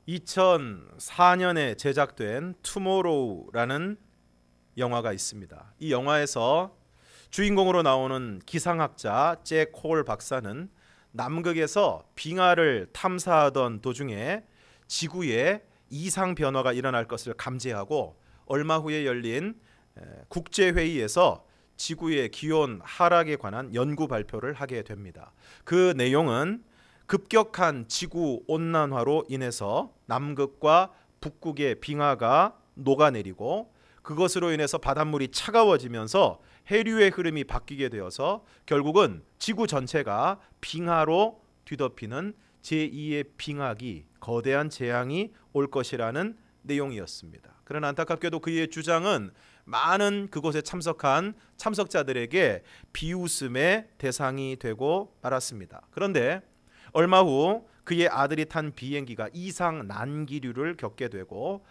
2004년에 제작된 투모로우라는 영화가 있습니다. 이 영화에서 주인공으로 나오는 기상학자 잭 홀 박사는 남극에서 빙하를 탐사하던 도중에 지구에 이상 변화가 일어날 것을 감지하고 얼마 후에 열린 국제회의에서 지구의 기온 하락에 관한 연구 발표를 하게 됩니다. 그 내용은 급격한 지구 온난화로 인해서 남극과 북극의 빙하가 녹아내리고 그것으로 인해서 바닷물이 차가워지면서 해류의 흐름이 바뀌게 되어서 결국은 지구 전체가 빙하로 뒤덮이는 제2의 빙하기, 거대한 재앙이 올 것이라는 내용이었습니다. 그러나 안타깝게도 그의 주장은 많은 그곳에 참석한 참석자들에게 비웃음의 대상이 되고 말았습니다. 그런데 얼마 후 그의 아들이 탄 비행기가 이상 난기류를 겪게 되고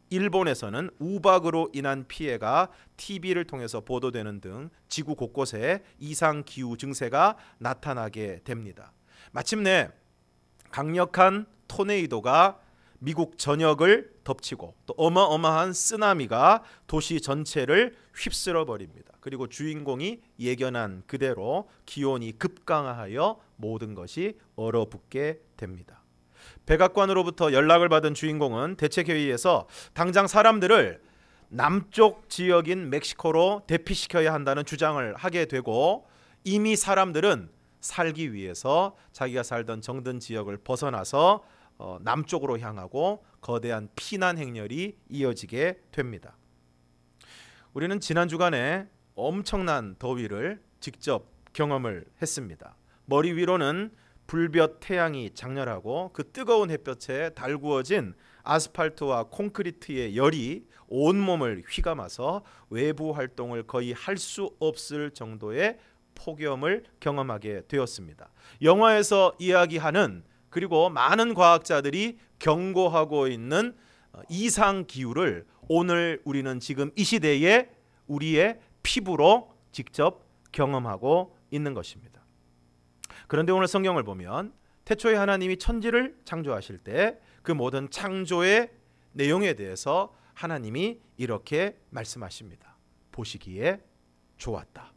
일본에서는 우박으로 인한 피해가 TV를 통해서 보도되는 등 지구 곳곳에 이상 기후 증세가 나타나게 됩니다. 마침내 강력한 토네이도가 미국 전역을 덮치고 또 어마어마한 쓰나미가 도시 전체를 휩쓸어 버립니다. 그리고 주인공이 예견한 그대로 기온이 급강하여 모든 것이 얼어붙게 됩니다. 백악관으로부터 연락을 받은 주인공은 대책회의에서 당장 사람들을 남쪽 지역인 멕시코로 대피시켜야 한다는 주장을 하게 되고 이미 사람들은 살기 위해서 자기가 살던 정든 지역을 벗어나서 남쪽으로 향하고 거대한 피난 행렬이 이어지게 됩니다. 우리는 지난 주간에 엄청난 더위를 직접 경험을 했습니다. 머리 위로는 불볕 태양이 장렬하고 그 뜨거운 햇볕에 달구어진 아스팔트와 콘크리트의 열이 온몸을 휘감아서 외부 활동을 거의 할 수 없을 정도의 폭염을 경험하게 되었습니다. 영화에서 이야기하는 그리고 많은 과학자들이 경고하고 있는 이상 기후를 오늘 우리는 지금 이 시대에 우리의 피부로 직접 경험하고 있는 것입니다. 그런데 오늘 성경을 보면 태초에 하나님이 천지를 창조하실 때 그 모든 창조의 내용에 대해서 하나님이 이렇게 말씀하십니다. 보시기에 좋았다.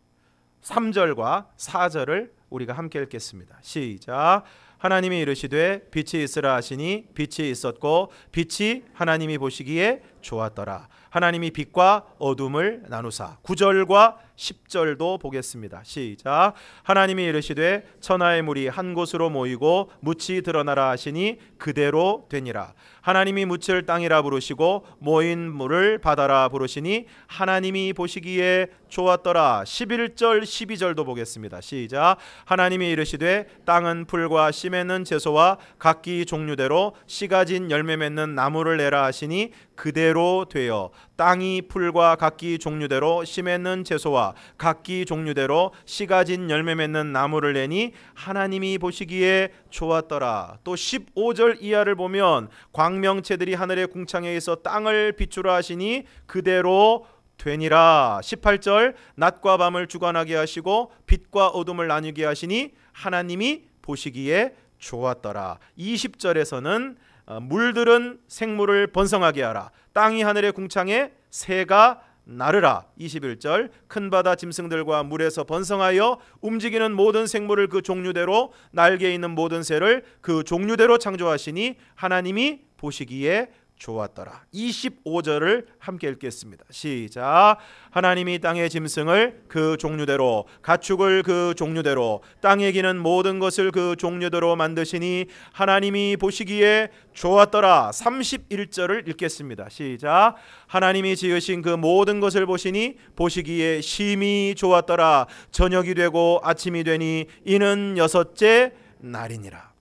3절과 4절을 우리가 함께 읽겠습니다. 시작. 하나님이 이르시되 빛이 있으라 하시니 빛이 있었고 빛이 하나님이 보시기에 좋았더라. 하나님이 빛과 어둠을 나누사. 9절과 10절도 보겠습니다. 시작. 하나님이 이르시되 천하의 물이 한 곳으로 모이고 묻이 드러나라 하시니 그대로 되니라. 하나님이 묻을 땅이라 부르시고 모인 물을 바다라 부르시니 하나님이 보시기에 좋았더라. 11절 12절도 보겠습니다. 시작. 하나님이 이르시되 땅은 풀과 씨 맺는 채소와 각기 종류대로 씨 가진 열매 맺는 나무를 내라 하시니 그대로 되어 땅이 풀과 각기 종류대로 씨 맺는 채소와 각기 종류대로 씨 가진 열매 맺는 나무를 내니 하나님이 보시기에 좋았더라. 또 15절 이하를 보면 광명체들이 하늘의 궁창에 있어 땅을 비추라 하시니 그대로 되니라. 18절 낮과 밤을 주관하게 하시고 빛과 어둠을 나누게 하시니 하나님이 보시기에 좋았더라. 20절에서는 물들은 생물을 번성하게 하라. 땅이 하늘의 궁창에 새가 나르라. 21절 큰 바다 짐승들과 물에서 번성하여 움직이는 모든 생물을 그 종류대로 날개 있는 모든 새를 그 종류대로 창조하시니 하나님이 보시기에 좋았더라. 25절을 함께 읽겠습니다. 시작. 하나님이 땅의 짐승을 그 종류대로 가축을 그 종류대로 땅에 기는 모든 것을 그 종류대로 만드시니 하나님이 보시기에 좋았더라. 31절을 읽겠습니다. 시작. 하나님이 지으신 그 모든 것을 보시니 보시기에 심히 좋았더라. 저녁이 되고 아침이 되니 이는 6째 날이니라.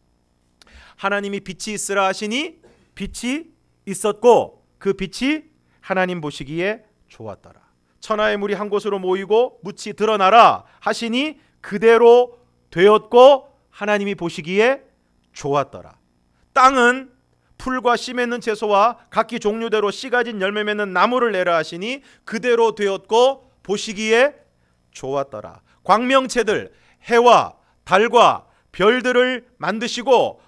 하나님이 빛이 있으라 하시니 빛이 있었고 그 빛이 하나님 보시기에 좋았더라. 천하의 물이 한 곳으로 모이고 묻이 드러나라 하시니 그대로 되었고 하나님이 보시기에 좋았더라. 땅은 풀과 씨 맺는 채소와 각기 종류대로 씨 가진 열매 맺는 나무를 내라 하시니 그대로 되었고 보시기에 좋았더라. 광명체들 해와 달과 별들을 만드시고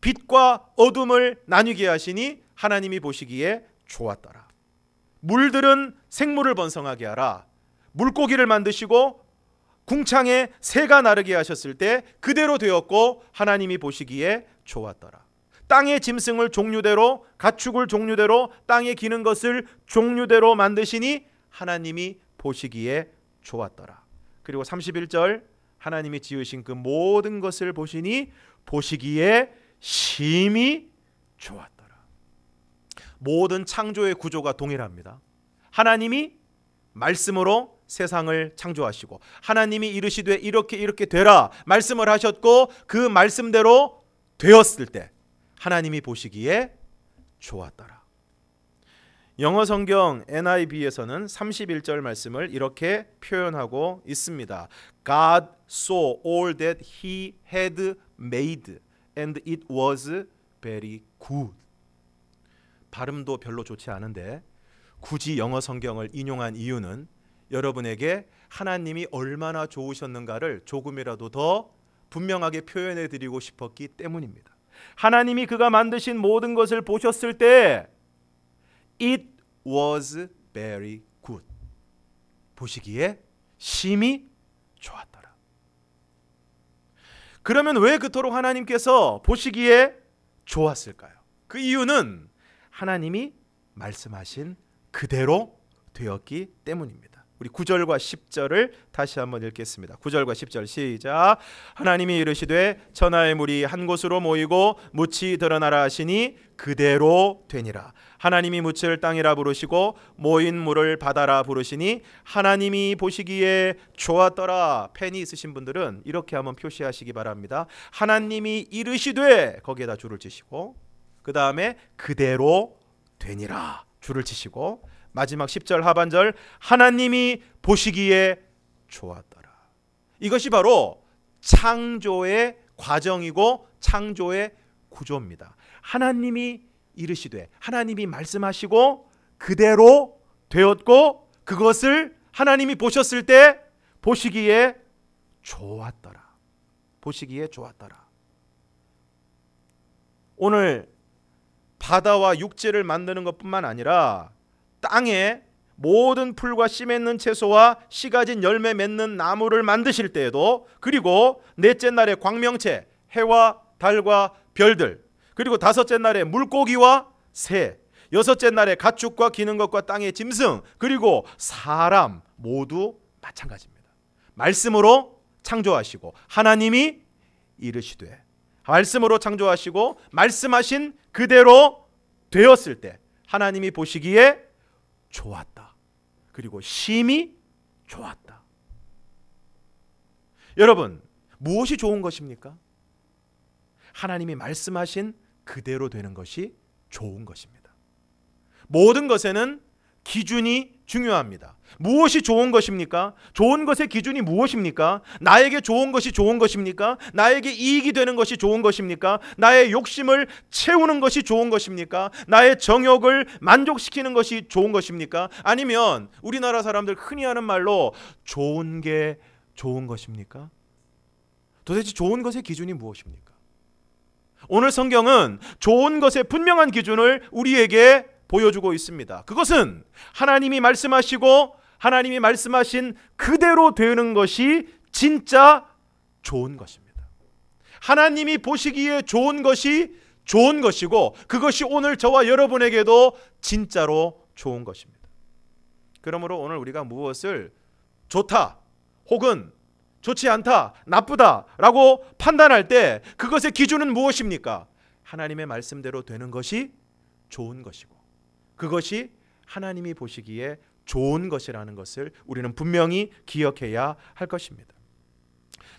빛과 어둠을 나뉘게 하시니 하나님이 보시기에 좋았더라. 물들은 생물을 번성하게 하라. 물고기를 만드시고 궁창에 새가 나르게 하셨을 때 그대로 되었고 하나님이 보시기에 좋았더라. 땅의 짐승을 종류대로, 가축을 종류대로, 땅에 기는 것을 종류대로 만드시니 하나님이 보시기에 좋았더라. 그리고 31절, 하나님이 지으신 그 모든 것을 보시니 보시기에 심히 좋았더라. 모든 창조의 구조가 동일합니다. 하나님이 말씀으로 세상을 창조하시고 하나님이 이르시되 이렇게 되라 말씀을 하셨고 그 말씀대로 되었을 때 하나님이 보시기에 좋았더라. 영어 성경 NIV에서는 31절 말씀을 이렇게 표현하고 있습니다. God saw all that he had made and it was very good. 발음도 별로 좋지 않은데 굳이 영어 성경을 인용한 이유는 여러분에게 하나님이 얼마나 좋으셨는가를 조금이라도 더 분명하게 표현해 드리고 싶었기 때문입니다. 하나님이 그가 만드신 모든 것을 보셨을 때 It was very good. 보시기에 심히 좋았더라. 그러면 왜 그토록 하나님께서 보시기에 좋았을까요? 그 이유는 하나님이 말씀하신 그대로 되었기 때문입니다. 우리 9절과 10절을 다시 한번 읽겠습니다. 9절과 10절 시작. 하나님이 이르시되 천하의 물이 한 곳으로 모이고 묻이 드러나라 하시니 그대로 되니라. 하나님이 묻을 땅이라 부르시고 모인 물을 바다라 부르시니 하나님이 보시기에 좋았더라. 펜이 있으신 분들은 이렇게 한번 표시하시기 바랍니다. 하나님이 이르시되 거기에다 줄을 치시고 그 다음에 그대로 되니라 줄을 치시고 마지막 10절 하반절 하나님이 보시기에 좋았더라. 이것이 바로 창조의 과정이고 창조의 구조입니다. 하나님이 이르시되 하나님이 말씀하시고 그대로 되었고 그것을 하나님이 보셨을 때 보시기에 좋았더라. 보시기에 좋았더라. 오늘 바다와 육지를 만드는 것뿐만 아니라 땅에 모든 풀과 씨 맺는 채소와 씨 가진 열매 맺는 나무를 만드실 때에도 그리고 넷째 날에 광명체 해와 달과 별들 그리고 다섯째 날에 물고기와 새 여섯째 날에 가축과 기는 것과 땅의 짐승 그리고 사람 모두 마찬가지입니다. 말씀으로 창조하시고 하나님이 이르시되 말씀으로 창조하시고 말씀하신 그대로 되었을 때 하나님이 보시기에 좋았다. 그리고 심히 좋았다. 여러분, 무엇이 좋은 것입니까? 하나님이 말씀하신 그대로 되는 것이 좋은 것입니다. 모든 것에는 기준이 중요합니다. 무엇이 좋은 것입니까? 좋은 것의 기준이 무엇입니까? 나에게 좋은 것이 좋은 것입니까? 나에게 이익이 되는 것이 좋은 것입니까? 나의 욕심을 채우는 것이 좋은 것입니까? 나의 정욕을 만족시키는 것이 좋은 것입니까? 아니면 우리나라 사람들 흔히 하는 말로 좋은 게 좋은 것입니까? 도대체 좋은 것의 기준이 무엇입니까? 오늘 성경은 좋은 것의 분명한 기준을 우리에게 보여주고 있습니다. 그것은 하나님이 말씀하시고 하나님이 말씀하신 그대로 되는 것이 진짜 좋은 것입니다. 하나님이 보시기에 좋은 것이 좋은 것이고 그것이 오늘 저와 여러분에게도 진짜로 좋은 것입니다. 그러므로 오늘 우리가 무엇을 좋다 혹은 좋지 않다, 나쁘다라고 판단할 때 그것의 기준은 무엇입니까? 하나님의 말씀대로 되는 것이 좋은 것이고 그것이 하나님이 보시기에 좋은 것이라는 것을 우리는 분명히 기억해야 할 것입니다.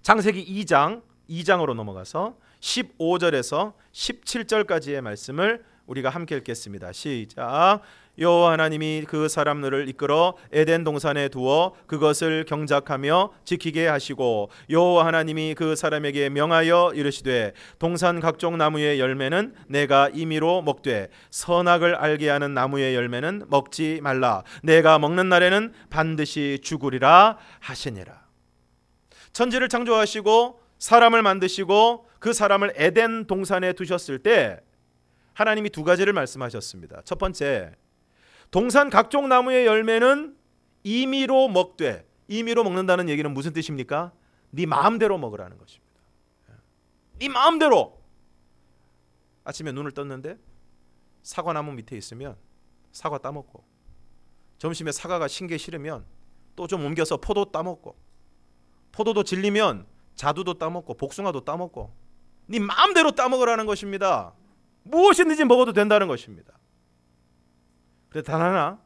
창세기 2장으로 넘어가서 15절에서 17절까지의 말씀을 우리가 함께 읽겠습니다. 시작. 여호와 하나님이 그 사람들을 이끌어 에덴 동산에 두어 그것을 경작하며 지키게 하시고 여호와 하나님이 그 사람에게 명하여 이르시되 동산 각종 나무의 열매는 내가 임의로 먹되 선악을 알게 하는 나무의 열매는 먹지 말라. 내가 먹는 날에는 반드시 죽으리라 하시니라. 천지를 창조하시고 사람을 만드시고 그 사람을 에덴 동산에 두셨을 때 하나님이 두 가지를 말씀하셨습니다. 첫 번째, 동산 각종 나무의 열매는 임의로 먹되, 임의로 먹는다는 얘기는 무슨 뜻입니까? 네 마음대로 먹으라는 것입니다. 네 마음대로. 아침에 눈을 떴는데 사과나무 밑에 있으면 사과 따먹고, 점심에 사과가 신게 싫으면 또 좀 옮겨서 포도 따먹고, 포도도 질리면 자두도 따먹고 복숭아도 따먹고, 네 마음대로 따먹으라는 것입니다. 무엇이든지 먹어도 된다는 것입니다. 그런데 단 하나,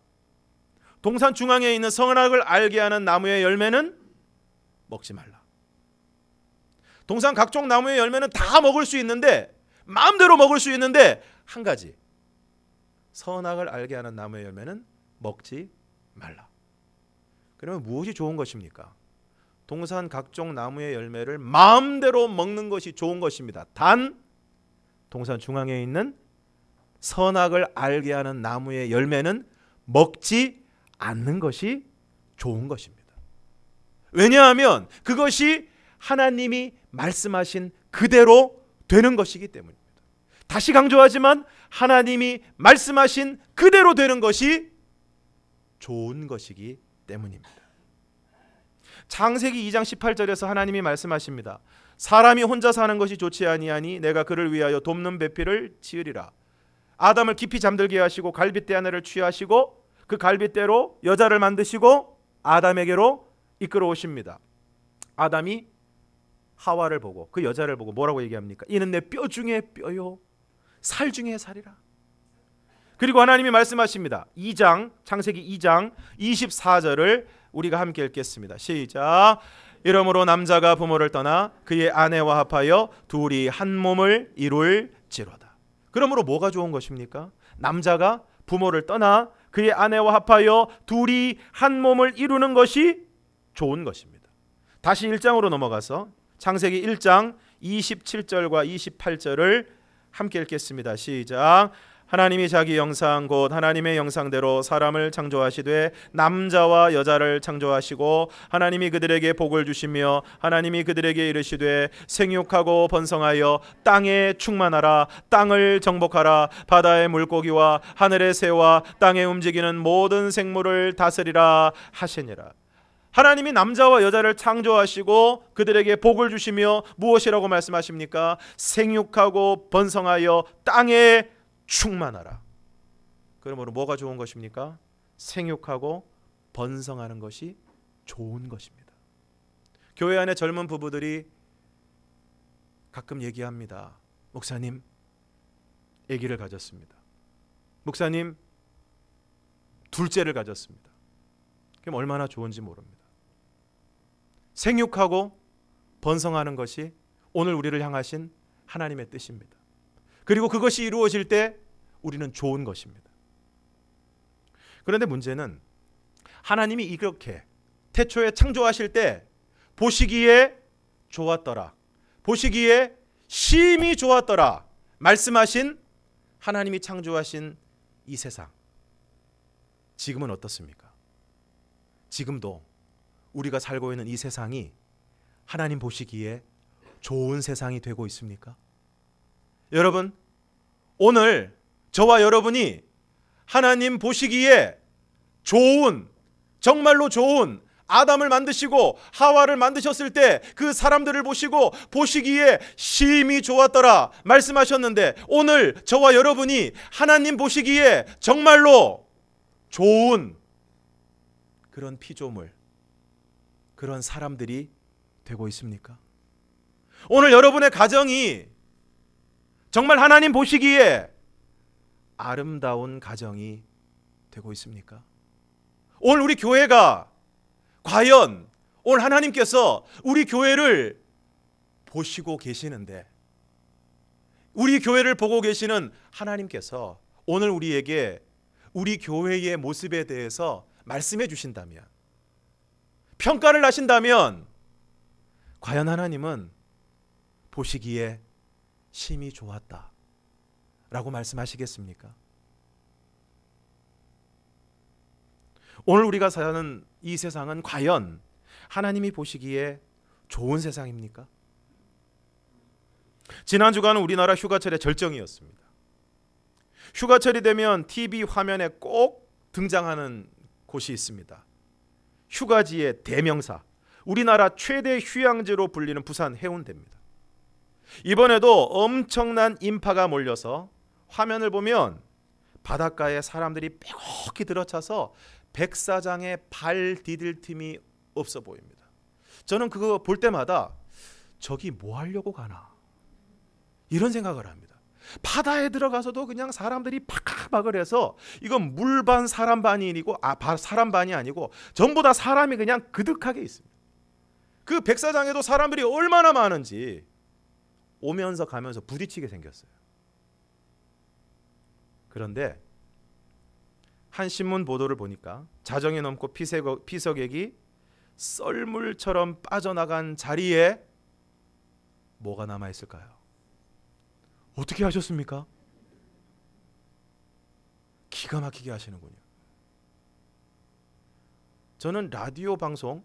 동산 중앙에 있는 선악을 알게 하는 나무의 열매는 먹지 말라. 동산 각종 나무의 열매는 다 먹을 수 있는데, 마음대로 먹을 수 있는데, 한 가지, 선악을 알게 하는 나무의 열매는 먹지 말라. 그러면 무엇이 좋은 것입니까? 동산 각종 나무의 열매를 마음대로 먹는 것이 좋은 것입니다. 단 동산 중앙에 있는 선악을 알게 하는 나무의 열매는 먹지 않는 것이 좋은 것입니다. 왜냐하면 그것이 하나님이 말씀하신 그대로 되는 것이기 때문입니다. 다시 강조하지만 하나님이 말씀하신 그대로 되는 것이 좋은 것이기 때문입니다. 창세기 2장 18절에서 하나님이 말씀하십니다. 사람이 혼자 사는 것이 좋지 아니하니 내가 그를 위하여 돕는 배필을 지으리라. 아담을 깊이 잠들게 하시고 갈빗대 하나를 취하시고 그 갈빗대로 여자를 만드시고 아담에게로 이끌어 오십니다. 아담이 하와를 보고 그 여자를 보고 뭐라고 얘기합니까? 이는 내 뼈 중에 뼈요 살 중에 살이라. 그리고 하나님이 말씀하십니다. 창세기 2장 24절을 우리가 함께 읽겠습니다. 시작. 이러므로 남자가 부모를 떠나 그의 아내와 합하여 둘이 한 몸을 이룰지로다. 그러므로 뭐가 좋은 것입니까? 남자가 부모를 떠나 그의 아내와 합하여 둘이 한 몸을 이루는 것이 좋은 것입니다. 다시 1장으로 넘어가서 창세기 1장 27절과 28절을 함께 읽겠습니다. 시작. 하나님이 자기 형상 곧 하나님의 형상대로 사람을 창조하시되 남자와 여자를 창조하시고 하나님이 그들에게 복을 주시며 하나님이 그들에게 이르시되 생육하고 번성하여 땅에 충만하라. 땅을 정복하라. 바다의 물고기와 하늘의 새와 땅에 움직이는 모든 생물을 다스리라 하시니라. 하나님이 남자와 여자를 창조하시고 그들에게 복을 주시며 무엇이라고 말씀하십니까? 생육하고 번성하여 땅에 충만하라. 그러므로 뭐가 좋은 것입니까? 생육하고 번성하는 것이 좋은 것입니다. 교회 안에 젊은 부부들이 가끔 얘기합니다. 목사님, 아기를 가졌습니다. 목사님, 둘째를 가졌습니다. 그럼 얼마나 좋은지 모릅니다. 생육하고 번성하는 것이 오늘 우리를 향하신 하나님의 뜻입니다. 그리고 그것이 이루어질 때 우리는 좋은 것입니다. 그런데 문제는 하나님이 이렇게 태초에 창조하실 때 보시기에 좋았더라, 보시기에 심히 좋았더라 말씀하신 하나님이 창조하신 이 세상, 지금은 어떻습니까? 지금도 우리가 살고 있는 이 세상이 하나님 보시기에 좋은 세상이 되고 있습니까? 여러분, 오늘 저와 여러분이 하나님 보시기에 좋은, 정말로 좋은 아담을 만드시고 하와를 만드셨을 때 그 사람들을 보시고 보시기에 심히 좋았더라 말씀하셨는데, 오늘 저와 여러분이 하나님 보시기에 정말로 좋은 그런 피조물, 그런 사람들이 되고 있습니까? 오늘 여러분의 가정이 정말 하나님 보시기에 아름다운 가정이 되고 있습니까? 오늘 우리 교회가 과연 오늘 하나님께서 우리 교회를 보시고 계시는데, 우리 교회를 보고 계시는 하나님께서 오늘 우리에게 우리 교회의 모습에 대해서 말씀해 주신다면, 평가를 하신다면, 과연 하나님은 보시기에 심히 좋았다 라고 말씀하시겠습니까? 오늘 우리가 사는 이 세상은 과연 하나님이 보시기에 좋은 세상입니까? 지난 주간은 우리나라 휴가철의 절정이었습니다. 휴가철이 되면 TV 화면에 꼭 등장하는 곳이 있습니다. 휴가지의 대명사, 우리나라 최대 휴양지로 불리는 부산 해운대입니다. 이번에도 엄청난 인파가 몰려서 화면을 보면 바닷가에 사람들이 빼곡히 들어차서 백사장에 발 디딜 틈이 없어 보입니다. 저는 그거 볼 때마다 저기 뭐 하려고 가나 이런 생각을 합니다. 바다에 들어가서도 그냥 사람들이 파카박을 해서 이건 물반 사람 반이 아니고 사람 반이 아니고 전부 다 사람이 그냥 그득하게 있습니다. 그 백사장에도 사람들이 얼마나 많은지 오면서 가면서 부딪히게 생겼어요. 그런데 한 신문 보도를 보니까 자정이 넘고 피서객이 썰물처럼 빠져나간 자리에 뭐가 남아있을까요? 어떻게 하셨습니까? 기가 막히게 하시는군요. 저는 라디오 방송,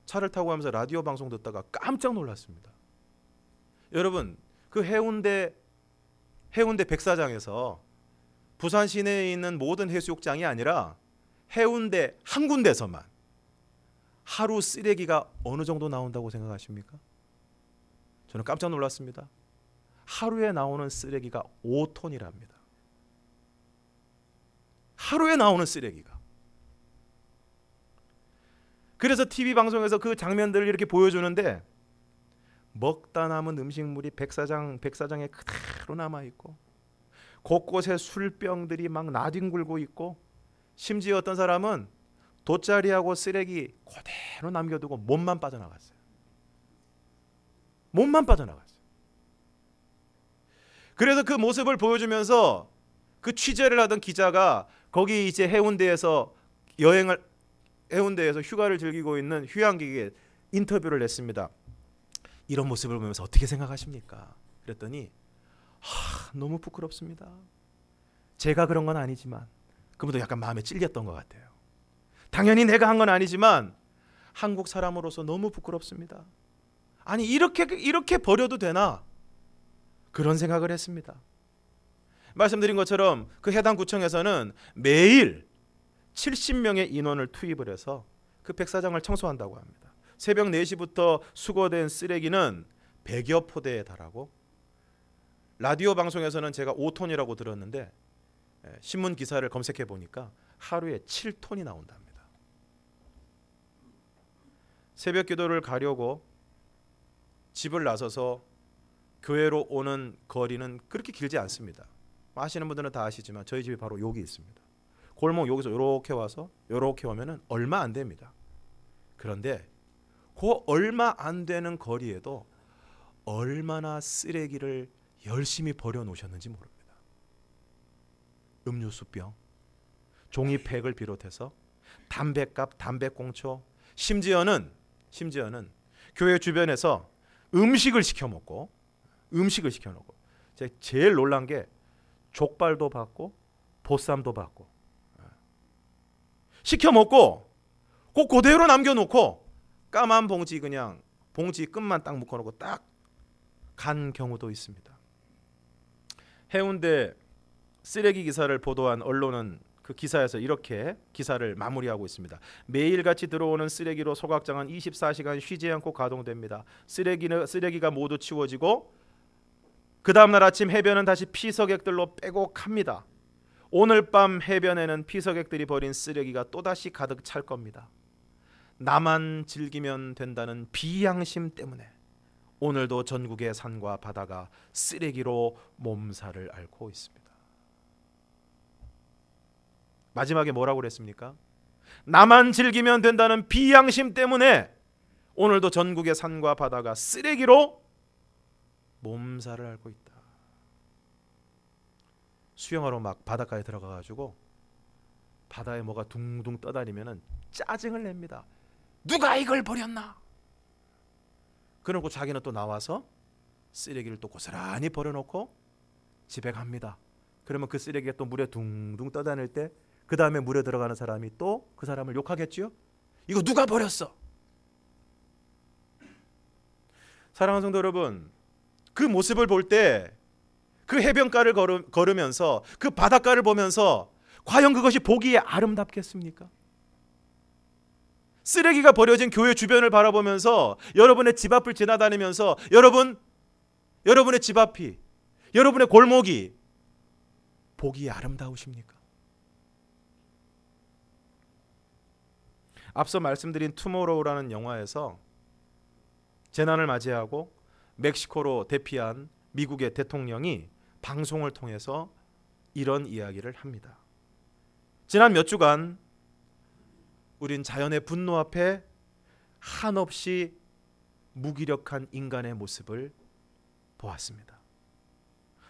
차를 타고 가면서 라디오 방송 듣다가 깜짝 놀랐습니다. 여러분, 그 해운대 백사장에서 부산 시내에 있는 모든 해수욕장이 아니라 해운대 한 군데서만 하루 쓰레기가 어느 정도 나온다고 생각하십니까? 저는 깜짝 놀랐습니다. 하루에 나오는 쓰레기가 5톤이랍니다. 하루에 나오는 쓰레기가. 그래서 TV 방송에서 그 장면들을 이렇게 보여주는데 먹다 남은 음식물이 백사장에 그대로 남아있고 곳곳에 술병들이 막 나뒹굴고 있고 심지어 어떤 사람은 돗자리하고 쓰레기 그대로 남겨두고 몸만 빠져나갔어요. 몸만 빠져나갔어요. 그래서 그 모습을 보여주면서 그 취재를 하던 기자가 거기 이제 해운대에서 휴가를 즐기고 있는 휴양객에게 인터뷰를 했습니다. 이런 모습을 보면서 어떻게 생각하십니까? 그랬더니 너무 부끄럽습니다. 제가 그런 건 아니지만 그분도 약간 마음에 찔렸던 것 같아요. 당연히 내가 한 건 아니지만 한국 사람으로서 너무 부끄럽습니다. 아니 이렇게 버려도 되나? 그런 생각을 했습니다. 말씀드린 것처럼 그 해당 구청에서는 매일 70명의 인원을 투입을 해서 그 백사장을 청소한다고 합니다. 새벽 4시부터 수거된 쓰레기는 100여 포대에 달하고 라디오 방송에서는 제가 5톤이라고 들었는데 신문 기사를 검색해 보니까 하루에 7톤이 나온답니다. 새벽 기도를 가려고 집을 나서서 교회로 오는 거리는 그렇게 길지 않습니다. 아시는 분들은 다 아시지만 저희 집이 바로 여기 있습니다. 골목 여기서 이렇게 와서 이렇게 오면은 얼마 안 됩니다. 그런데 그 얼마 안 되는 거리에도 얼마나 쓰레기를 열심히 버려놓으셨는지 모릅니다. 음료수병, 종이팩을 비롯해서 담뱃갑, 담배꽁초, 심지어는 교회 주변에서 음식을 시켜놓고 제가 제일 놀란 게 족발도 받고 보쌈도 받고 시켜먹고 그대로 남겨놓고 까만 봉지 그냥 봉지 끝만 딱 묶어놓고 딱 간 경우도 있습니다. 해운대 쓰레기 기사를 보도한 언론은 그 기사에서 이렇게 기사를 마무리하고 있습니다. 매일같이 들어오는 쓰레기로 소각장은 24시간 쉬지 않고 가동됩니다. 쓰레기가 모두 치워지고 그 다음날 아침 해변은 다시 피서객들로 빼곡합니다. 오늘 밤 해변에는 피서객들이 버린 쓰레기가 또다시 가득 찰 겁니다. 나만 즐기면 된다는 비양심 때문에 오늘도 전국의 산과 바다가 쓰레기로 몸살을 앓고 있습니다. 마지막에 뭐라고 그랬습니까? 나만 즐기면 된다는 비양심 때문에 오늘도 전국의 산과 바다가 쓰레기로 몸살을 앓고 있다. 수영하러 막 바닷가에 들어가가지고 바다에 뭐가 둥둥 떠다니면은 짜증을 냅니다. 누가 이걸 버렸나? 그러고 자기는 또 나와서 쓰레기를 또 고스란히 버려놓고 집에 갑니다. 그러면 그 쓰레기가 또 물에 둥둥 떠다닐 때 그 다음에 물에 들어가는 사람이 또 그 사람을 욕하겠죠? 이거 누가 버렸어? 사랑하는 성도 여러분, 그 모습을 볼 때 그 해변가를 걸으면서 그 바닷가를 보면서 과연 그것이 보기에 아름답겠습니까? 쓰레기가 버려진 교회 주변을 바라보면서 여러분의 집 앞을 지나다니면서 여러분의 집 앞이, 여러분의 골목이 보기에 아름다우십니까? 앞서 말씀드린 투모로우라는 영화에서 재난을 맞이하고 멕시코로 대피한 미국의 대통령이 방송을 통해서 이런 이야기를 합니다. 지난 몇 주간 우린 자연의 분노 앞에 한없이 무기력한 인간의 모습을 보았습니다.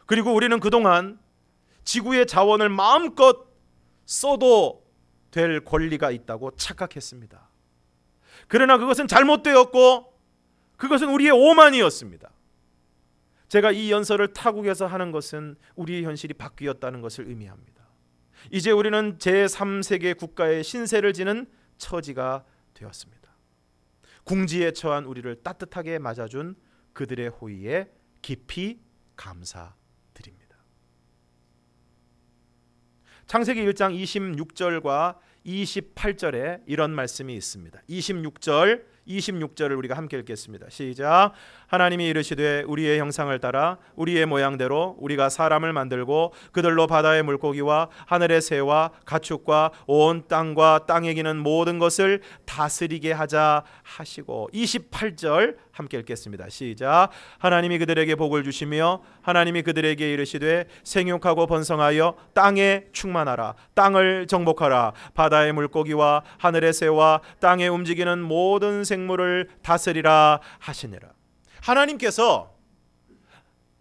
그리고 우리는 그동안 지구의 자원을 마음껏 써도 될 권리가 있다고 착각했습니다. 그러나 그것은 잘못되었고 그것은 우리의 오만이었습니다. 제가 이 연설을 타국에서 하는 것은 우리의 현실이 바뀌었다는 것을 의미합니다. 이제 우리는 제3세계 국가의 신세를 지는 처지가 되었습니다. 궁지에 처한 우리를 따뜻하게 맞아준 그들의 호의에 깊이 감사드립니다. 창세기 1장 26절과 28절에 이런 말씀이 있습니다. 26절을 우리가 함께 읽겠습니다. 시작. 하나님이 이르시되 우리의 형상을 따라 우리의 모양대로 우리가 사람을 만들고 그들로 바다의 물고기와 하늘의 새와 가축과 온 땅과 땅에 기는 모든 것을 다스리게 하자 하시고 28절 함께 읽겠습니다. 시작. 하나님이 그들에게 복을 주시며 하나님이 그들에게 이르시되 생육하고 번성하여 땅에 충만하라. 땅을 정복하라. 바다의 물고기와 하늘의 새와 땅에 움직이는 모든 생물을 다스리라 하시니라. 하나님께서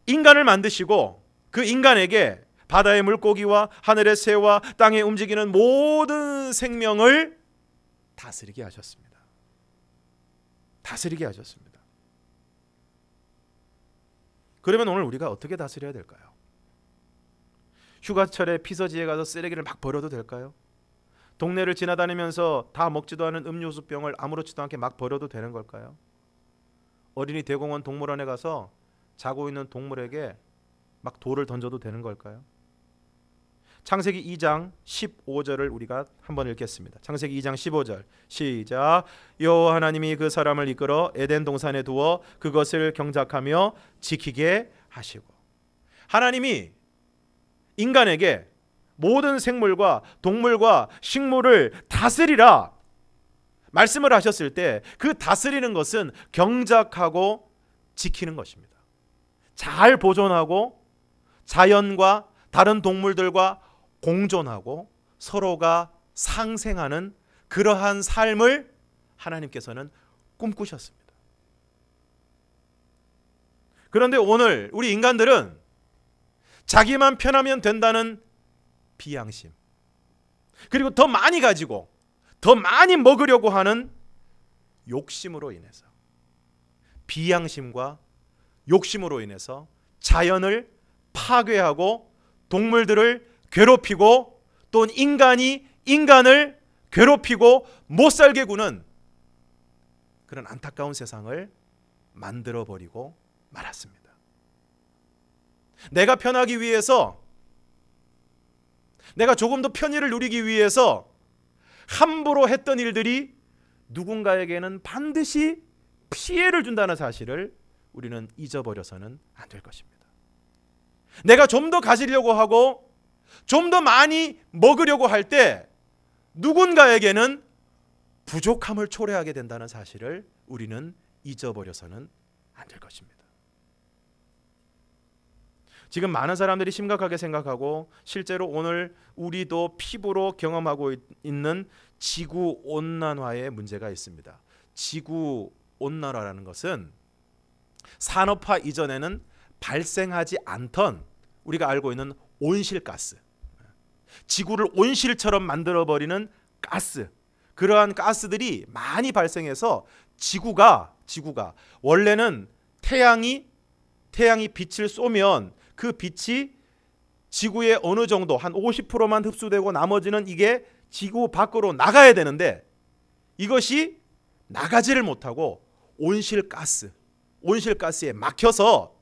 인간을 만드시고 그 인간에게 바다의 물고기와 하늘의 새와 땅에 움직이는 모든 생명을 다스리게 하셨습니다. 다스리게 하셨습니다. 그러면 오늘 우리가 어떻게 다스려야 될까요? 휴가철에 피서지에 가서 쓰레기를 막 버려도 될까요? 동네를 지나다니면서 다 먹지도 않은 음료수병을 아무렇지도 않게 막 버려도 되는 걸까요? 어린이 대공원 동물원에 가서 자고 있는 동물에게 막 돌을 던져도 되는 걸까요? 창세기 2장 15절을 우리가 한번 읽겠습니다. 창세기 2장 15절 시작. 여호와 하나님이 그 사람을 이끌어 에덴 동산에 두어 그것을 경작하며 지키게 하시고. 하나님이 인간에게 모든 생물과 동물과 식물을 다스리라 말씀을 하셨을 때 그 다스리는 것은 경작하고 지키는 것입니다. 잘 보존하고 자연과 다른 동물들과 공존하고 서로가 상생하는 그러한 삶을 하나님께서는 꿈꾸셨습니다. 그런데 오늘 우리 인간들은 자기만 편하면 된다는 비양심, 그리고 더 많이 가지고 더 많이 먹으려고 하는 욕심으로 인해서, 비양심과 욕심으로 인해서 자연을 파괴하고 동물들을 괴롭히고 또 인간이 인간을 괴롭히고 못살게 구는 그런 안타까운 세상을 만들어버리고 말았습니다. 내가 편하기 위해서, 내가 조금 더 편의를 누리기 위해서 함부로 했던 일들이 누군가에게는 반드시 피해를 준다는 사실을 우리는 잊어버려서는 안 될 것입니다. 내가 좀 더 가지려고 하고 좀 더 많이 먹으려고 할 때 누군가에게는 부족함을 초래하게 된다는 사실을 우리는 잊어버려서는 안 될 것입니다. 지금 많은 사람들이 심각하게 생각하고 실제로 오늘 우리도 피부로 경험하고 있는 지구온난화의 문제가 있습니다. 지구온난화라는 것은 산업화 이전에는 발생하지 않던 우리가 알고 있는 온실가스, 지구를 온실처럼 만들어버리는 가스, 그러한 가스들이 많이 발생해서 지구가 원래는 태양이 빛을 쏘면 그 빛이 지구의 어느 정도 한 50%만 흡수되고 나머지는 이게 지구 밖으로 나가야 되는데 이것이 나가지를 못하고 온실가스에 막혀서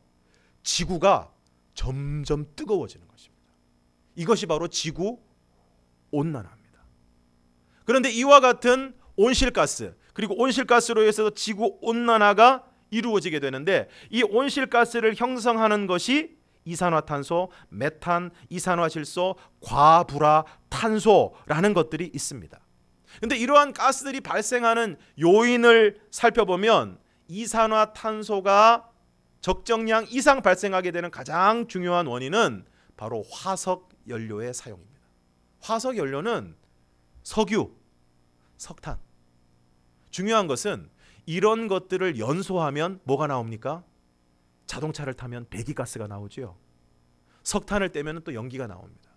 지구가 점점 뜨거워지는 것입니다. 이것이 바로 지구 온난화입니다. 그런데 이와 같은 온실가스, 그리고 온실가스로 해서 지구 온난화가 이루어지게 되는데, 이 온실가스를 형성하는 것이 이산화탄소, 메탄, 이산화질소, 과불화탄소라는 것들이 있습니다. 그런데 이러한 가스들이 발생하는 요인을 살펴보면 이산화탄소가 적정량 이상 발생하게 되는 가장 중요한 원인은 바로 화석 연료의 사용입니다. 화석 연료는 석유, 석탄. 중요한 것은 이런 것들을 연소하면 뭐가 나옵니까? 자동차를 타면 배기가스가 나오죠. 석탄을 떼면 또 연기가 나옵니다.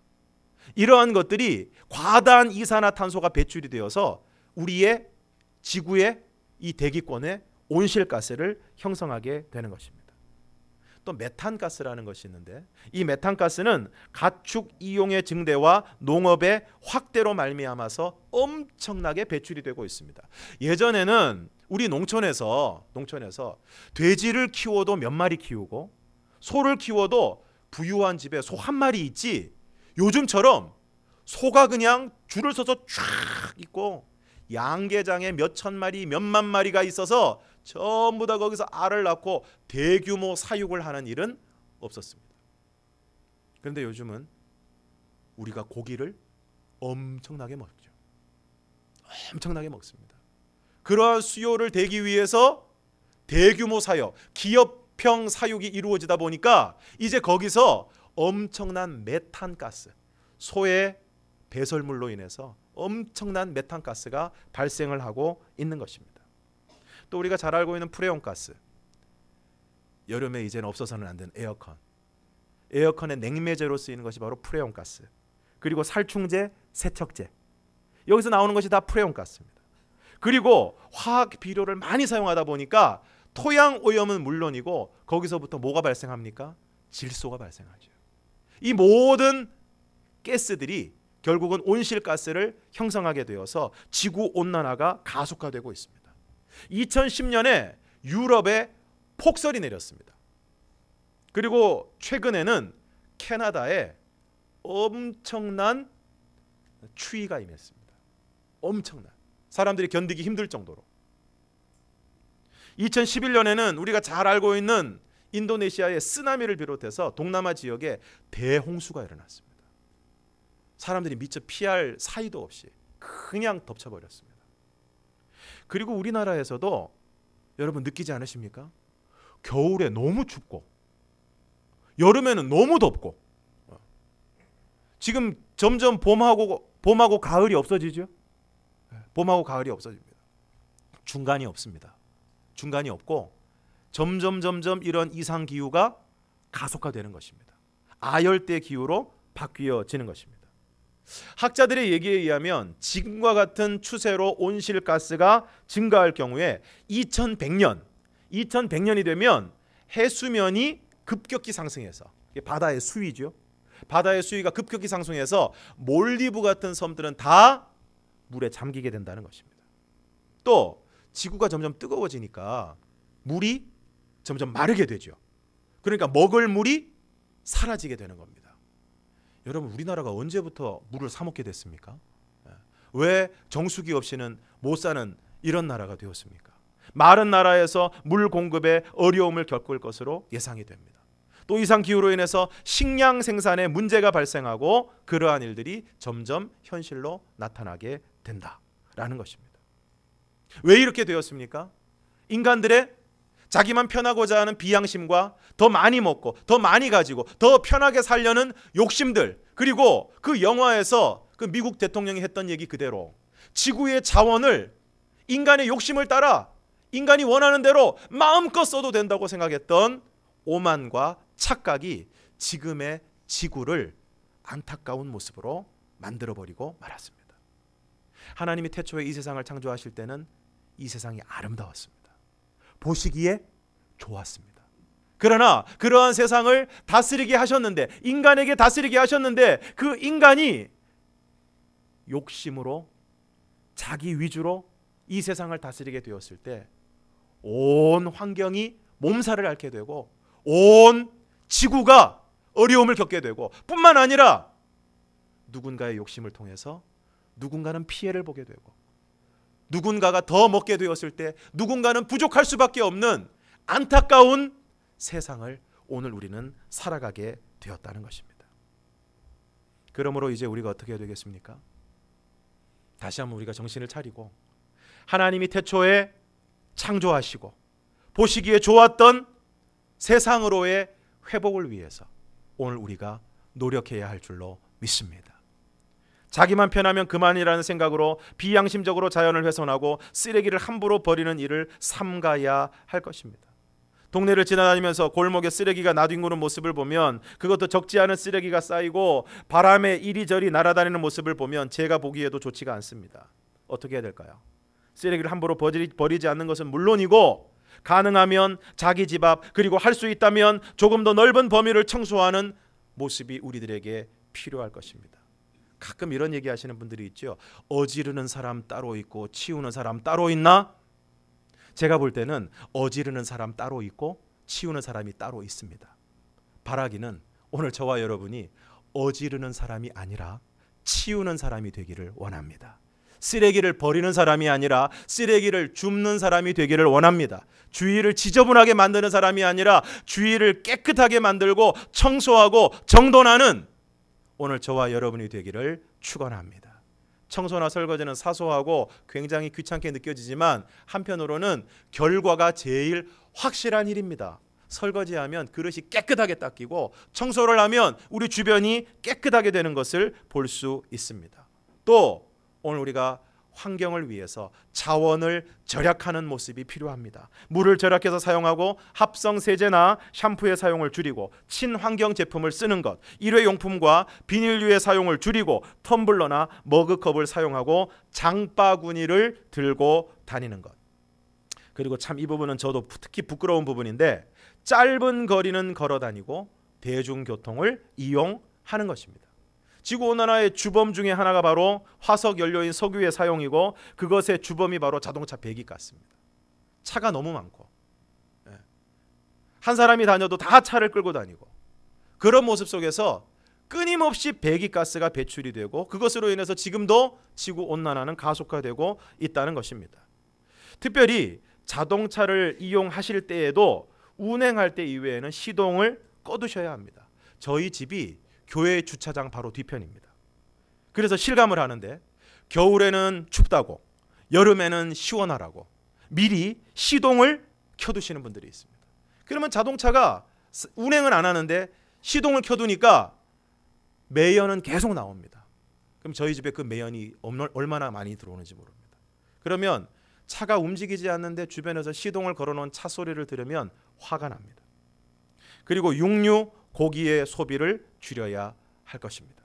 이러한 것들이 과다한 이산화탄소가 배출이 되어서 우리의 지구의 이 대기권에 온실가스를 형성하게 되는 것입니다. 또 메탄가스라는 것이 있는데, 이 메탄가스는 가축 이용의 증대와 농업의 확대로 말미암아서 엄청나게 배출이 되고 있습니다. 예전에는 우리 농촌에서 돼지를 키워도 몇 마리 키우고 소를 키워도 부유한 집에 소 한 마리 있지, 요즘처럼 소가 그냥 줄을 서서 쫙 있고 양계장에 몇천 마리 몇만 마리가 있어서 전부 다 거기서 알을 낳고 대규모 사육을 하는 일은 없었습니다. 그런데 요즘은 우리가 고기를 엄청나게 먹죠. 엄청나게 먹습니다. 그러한 수요를 대기 위해서 대규모 사육, 기업형 사육이 이루어지다 보니까 이제 거기서 엄청난 메탄가스, 소의 배설물로 인해서 엄청난 메탄가스가 발생을 하고 있는 것입니다. 또 우리가 잘 알고 있는 프레온가스, 여름에 이제는 없어서는 안 되는 에어컨의 냉매제로 쓰이는 것이 바로 프레온가스, 그리고 살충제, 세척제, 여기서 나오는 것이 다 프레온가스입니다. 그리고 화학 비료를 많이 사용하다 보니까 토양 오염은 물론이고 거기서부터 뭐가 발생합니까? 질소가 발생하죠. 이 모든 가스들이 결국은 온실가스를 형성하게 되어서 지구 온난화가 가속화되고 있습니다. 2010년에 유럽에 폭설이 내렸습니다. 그리고 최근에는 캐나다에 엄청난 추위가 임했습니다. 엄청난, 사람들이 견디기 힘들 정도로. 2011년에는 우리가 잘 알고 있는 인도네시아의 쓰나미를 비롯해서 동남아 지역에 대홍수가 일어났습니다. 사람들이 미처 피할 사이도 없이 그냥 덮쳐버렸습니다. 그리고 우리나라에서도 여러분 느끼지 않으십니까? 겨울에 너무 춥고 여름에는 너무 덥고, 지금 점점 봄하고 가을이 없어지죠. 봄하고 가을이 없어집니다. 중간이 없습니다. 중간이 없고 점점 이런 이상 기후가 가속화되는 것입니다. 아열대 기후로 바뀌어지는 것입니다. 학자들의 얘기에 의하면 지금과 같은 추세로 온실가스가 증가할 경우에 2100년이 되면 해수면이 급격히 상승해서, 바다의 수위죠. 바다의 수위가 급격히 상승해서 몰디브 같은 섬들은 다 물에 잠기게 된다는 것입니다. 또 지구가 점점 뜨거워지니까 물이 점점 마르게 되죠. 그러니까 먹을 물이 사라지게 되는 겁니다. 여러분, 우리나라가 언제부터 물을 사 먹게 됐습니까? 왜 정수기 없이는 못 사는 이런 나라가 되었습니까? 마른 나라에서 물 공급에 어려움을 겪을 것으로 예상이 됩니다. 또 이상 기후로 인해서 식량 생산에 문제가 발생하고 그러한 일들이 점점 현실로 나타나게 된다라는 것입니다. 왜 이렇게 되었습니까? 인간들의 자기만 편하고자 하는 비양심과 더 많이 먹고 더 많이 가지고 더 편하게 살려는 욕심들, 그리고 그 영화에서 그 미국 대통령이 했던 얘기 그대로 지구의 자원을 인간의 욕심을 따라 인간이 원하는 대로 마음껏 써도 된다고 생각했던 오만과 착각이 지금의 지구를 안타까운 모습으로 만들어버리고 말았습니다. 하나님이 태초에 이 세상을 창조하실 때는 이 세상이 아름다웠습니다. 보시기에 좋았습니다. 그러나 그러한 세상을 다스리게 하셨는데, 인간에게 다스리게 하셨는데, 그 인간이 욕심으로 자기 위주로 이 세상을 다스리게 되었을 때 온 환경이 몸살을 앓게 되고 온 지구가 어려움을 겪게 되고, 뿐만 아니라 누군가의 욕심을 통해서 누군가는 피해를 보게 되고, 누군가가 더 먹게 되었을 때 누군가는 부족할 수밖에 없는 안타까운 세상을 오늘 우리는 살아가게 되었다는 것입니다. 그러므로 이제 우리가 어떻게 해야 되겠습니까? 다시 한번 우리가 정신을 차리고 하나님이 태초에 창조하시고 보시기에 좋았던 세상으로의 회복을 위해서 오늘 우리가 노력해야 할 줄로 믿습니다. 자기만 편하면 그만이라는 생각으로 비양심적으로 자연을 훼손하고 쓰레기를 함부로 버리는 일을 삼가야 할 것입니다. 동네를 지나다니면서 골목에 쓰레기가 나뒹구는 모습을 보면, 그것도 적지 않은 쓰레기가 쌓이고 바람에 이리저리 날아다니는 모습을 보면 제가 보기에도 좋지가 않습니다. 어떻게 해야 될까요? 쓰레기를 함부로 버리지 않는 것은 물론이고, 가능하면 자기 집 앞, 그리고 할 수 있다면 조금 더 넓은 범위를 청소하는 모습이 우리들에게 필요할 것입니다. 가끔 이런 얘기 하시는 분들이 있죠. 어지르는 사람 따로 있고 치우는 사람 따로 있나? 제가 볼 때는 어지르는 사람 따로 있고 치우는 사람이 따로 있습니다. 바라기는 오늘 저와 여러분이 어지르는 사람이 아니라 치우는 사람이 되기를 원합니다. 쓰레기를 버리는 사람이 아니라 쓰레기를 줍는 사람이 되기를 원합니다. 주위를 지저분하게 만드는 사람이 아니라 주위를 깨끗하게 만들고 청소하고 정돈하는 오늘 저와 여러분이 되기를 축원합니다. 청소나 설거지는 사소하고 굉장히 귀찮게 느껴지지만 한편으로는 결과가 제일 확실한 일입니다. 설거지하면 그릇이 깨끗하게 닦이고 청소를 하면 우리 주변이 깨끗하게 되는 것을 볼 수 있습니다. 또 오늘 우리가 환경을 위해서 자원을 절약하는 모습이 필요합니다. 물을 절약해서 사용하고 합성 세제나 샴푸의 사용을 줄이고 친환경 제품을 쓰는 것, 일회용품과 비닐류의 사용을 줄이고 텀블러나 머그컵을 사용하고 장바구니를 들고 다니는 것. 그리고 참 이 부분은 저도 특히 부끄러운 부분인데, 짧은 거리는 걸어 다니고 대중교통을 이용하는 것입니다. 지구온난화의 주범 중에 하나가 바로 화석 연료인 석유의 사용이고, 그것의 주범이 바로 자동차 배기가스입니다. 차가 너무 많고 한 사람이 다녀도 다 차를 끌고 다니고, 그런 모습 속에서 끊임없이 배기가스가 배출이 되고 그것으로 인해서 지금도 지구온난화는 가속화되고 있다는 것입니다. 특별히 자동차를 이용하실 때에도 운행할 때 이외에는 시동을 꺼두셔야 합니다. 저희 집이 교회 주차장 바로 뒤편입니다. 그래서 실감을 하는데, 겨울에는 춥다고 여름에는 시원하라고 미리 시동을 켜두시는 분들이 있습니다. 그러면 자동차가 운행을 안 하는데 시동을 켜두니까 매연은 계속 나옵니다. 그럼 저희 집에 그 매연이 얼마나 많이 들어오는지 모릅니다. 그러면 차가 움직이지 않는데 주변에서 시동을 걸어놓은 차 소리를 들으면 화가 납니다. 그리고 육류, 고기의 소비를 줄여야 할 것입니다.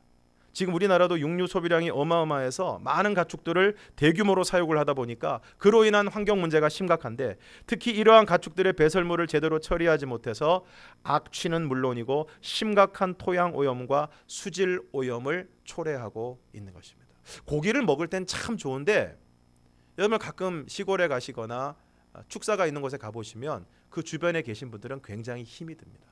지금 우리나라도 육류 소비량이 어마어마해서 많은 가축들을 대규모로 사육을 하다 보니까 그로 인한 환경 문제가 심각한데, 특히 이러한 가축들의 배설물을 제대로 처리하지 못해서 악취는 물론이고 심각한 토양 오염과 수질 오염을 초래하고 있는 것입니다. 고기를 먹을 땐 참 좋은데, 여러분 가끔 시골에 가시거나 축사가 있는 곳에 가보시면 그 주변에 계신 분들은 굉장히 힘이 듭니다.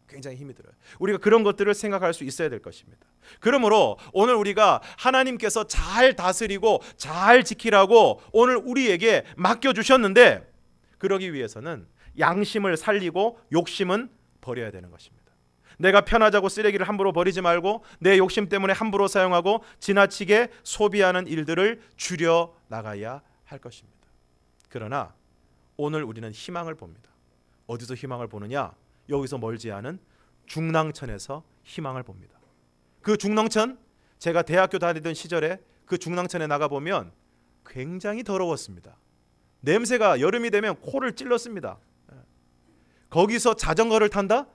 굉장히 힘이 들어요. 우리가 그런 것들을 생각할 수 있어야 될 것입니다. 그러므로 오늘 우리가 하나님께서 잘 다스리고 잘 지키라고 오늘 우리에게 맡겨주셨는데, 그러기 위해서는 양심을 살리고 욕심은 버려야 되는 것입니다. 내가 편하자고 쓰레기를 함부로 버리지 말고 내 욕심 때문에 함부로 사용하고 지나치게 소비하는 일들을 줄여 나가야 할 것입니다. 그러나 오늘 우리는 희망을 봅니다. 어디서 희망을 보느냐? 여기서 멀지 않은 중랑천에서 희망을 봅니다. 그 중랑천, 제가 대학교 다니던 시절에 그 중랑천에 나가보면 굉장히 더러웠습니다. 냄새가 여름이 되면 코를 찔렀습니다. 거기서 자전거를 탄다?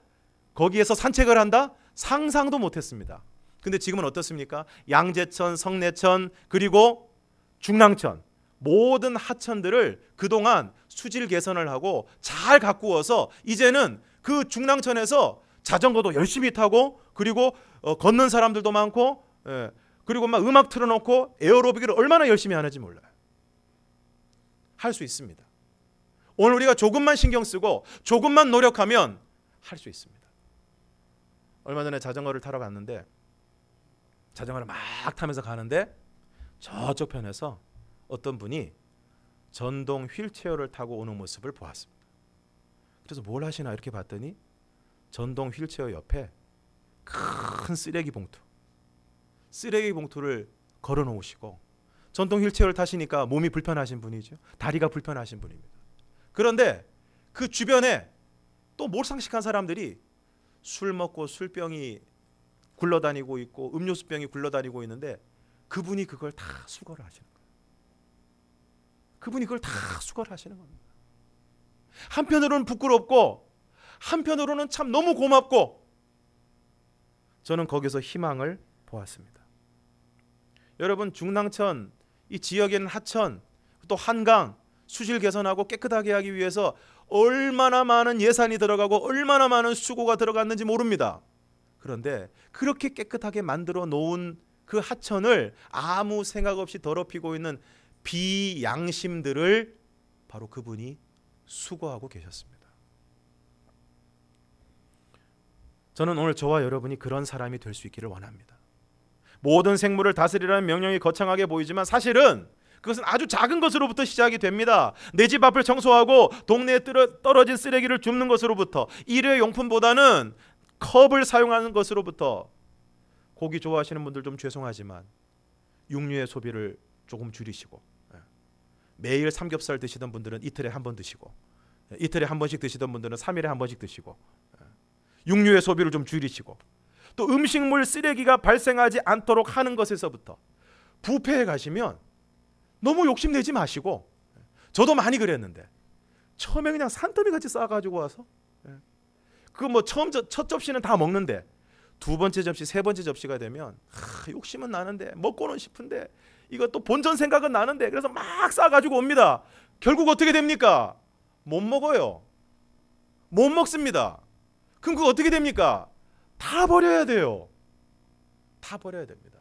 거기에서 산책을 한다? 상상도 못했습니다. 근데 지금은 어떻습니까? 양재천, 성내천, 그리고 중랑천, 모든 하천들을 그동안 수질 개선을 하고 잘 가꾸어서 이제는 그 중랑천에서 자전거도 열심히 타고, 그리고 걷는 사람들도 많고, 그리고 막 음악 틀어놓고 에어로빅을 얼마나 열심히 하는지 몰라요. 할 수 있습니다. 오늘 우리가 조금만 신경 쓰고 조금만 노력하면 할 수 있습니다. 얼마 전에 자전거를 타러 갔는데 자전거를 막 타면서 가는데 저쪽 편에서 어떤 분이 전동 휠체어를 타고 오는 모습을 보았습니다. 그래서 뭘 하시나 이렇게 봤더니 전동 휠체어 옆에 큰 쓰레기 봉투를 걸어 놓으시고, 전동 휠체어를 타시니까 몸이 불편하신 분이죠. 다리가 불편하신 분입니다. 그런데 그 주변에 또 몰상식한 사람들이 술 먹고 술병이 굴러다니고 있고 음료수병이 굴러다니고 있는데 그분이 그걸 다 수거를 하시는 거예요. 그분이 그걸 다 수거를 하시는 겁니다. 한편으로는 부끄럽고 한편으로는 참 너무 고맙고, 저는 거기서 희망을 보았습니다. 여러분, 중랑천 이 지역에는 하천 또 한강 수질 개선하고 깨끗하게 하기 위해서 얼마나 많은 예산이 들어가고 얼마나 많은 수고가 들어갔는지 모릅니다. 그런데 그렇게 깨끗하게 만들어 놓은 그 하천을 아무 생각 없이 더럽히고 있는 비양심들을 바로 그분이 수거하고 계셨습니다. 저는 오늘 저와 여러분이 그런 사람이 될 수 있기를 원합니다. 모든 생물을 다스리라는 명령이 거창하게 보이지만 사실은 그것은 아주 작은 것으로부터 시작이 됩니다. 내 집 앞을 청소하고 동네에 떨어진 쓰레기를 줍는 것으로부터, 일회용품보다는 컵을 사용하는 것으로부터, 고기 좋아하시는 분들 좀 죄송하지만 육류의 소비를 조금 줄이시고, 매일 삼겹살 드시던 분들은 이틀에 한 번 드시고, 이틀에 한 번씩 드시던 분들은 3일에 한 번씩 드시고, 육류의 소비를 좀 줄이시고, 또 음식물 쓰레기가 발생하지 않도록 하는 것에서부터, 뷔페에 가시면 너무 욕심내지 마시고, 저도 많이 그랬는데 처음에 그냥 산더미같이 싸가지고 와서 그 첫 접시는 다 먹는데 두 번째 접시, 세 번째 접시가 되면 욕심은 나는데, 먹고는 싶은데, 이것도 본전 생각은 나는데, 그래서 막 싸가지고 옵니다. 결국 어떻게 됩니까? 못 먹어요. 못 먹습니다. 그럼 그거 어떻게 됩니까? 다 버려야 돼요. 다 버려야 됩니다.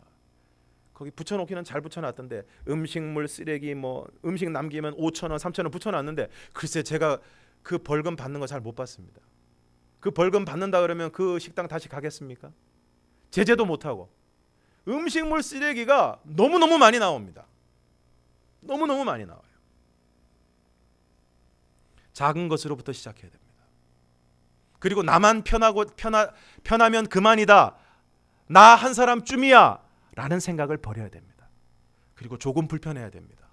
거기 붙여놓기는 잘 붙여놨던데, 음식물 쓰레기 음식 남기면 5,000원, 3,000원 붙여놨는데, 글쎄 제가 그 벌금 받는 거 잘 못 봤습니다. 그 벌금 받는다 그러면 그 식당 다시 가겠습니까? 제재도 못하고. 음식물 쓰레기가 너무너무 많이 나옵니다. 너무너무 많이 나와요. 작은 것으로부터 시작해야 됩니다. 그리고 나만 편하면 그만이다, 나 한 사람쯤이야 라는 생각을 버려야 됩니다. 그리고 조금 불편해야 됩니다.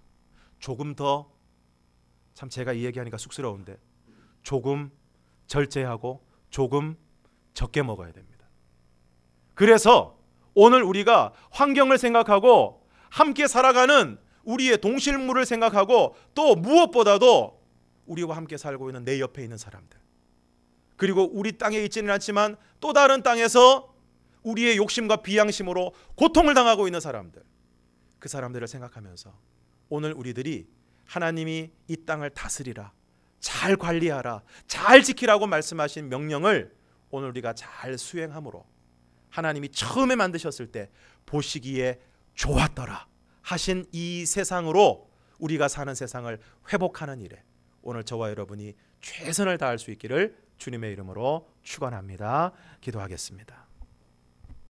조금 더, 참 제가 이 얘기하니까 쑥스러운데, 조금 절제하고 조금 적게 먹어야 됩니다. 그래서 오늘 우리가 환경을 생각하고 함께 살아가는 우리의 동실물을 생각하고, 또 무엇보다도 우리와 함께 살고 있는 내 옆에 있는 사람들, 그리고 우리 땅에 있지는 않지만 또 다른 땅에서 우리의 욕심과 비양심으로 고통을 당하고 있는 사람들, 그 사람들을 생각하면서 오늘 우리들이 하나님이 이 땅을 다스리라, 잘 관리하라, 잘 지키라고 말씀하신 명령을 오늘 우리가 잘 수행함으로 하나님이 처음에 만드셨을 때 보시기에 좋았더라 하신 이 세상으로 우리가 사는 세상을 회복하는 일에 오늘 저와 여러분이 최선을 다할 수 있기를 주님의 이름으로 축원합니다. 기도하겠습니다.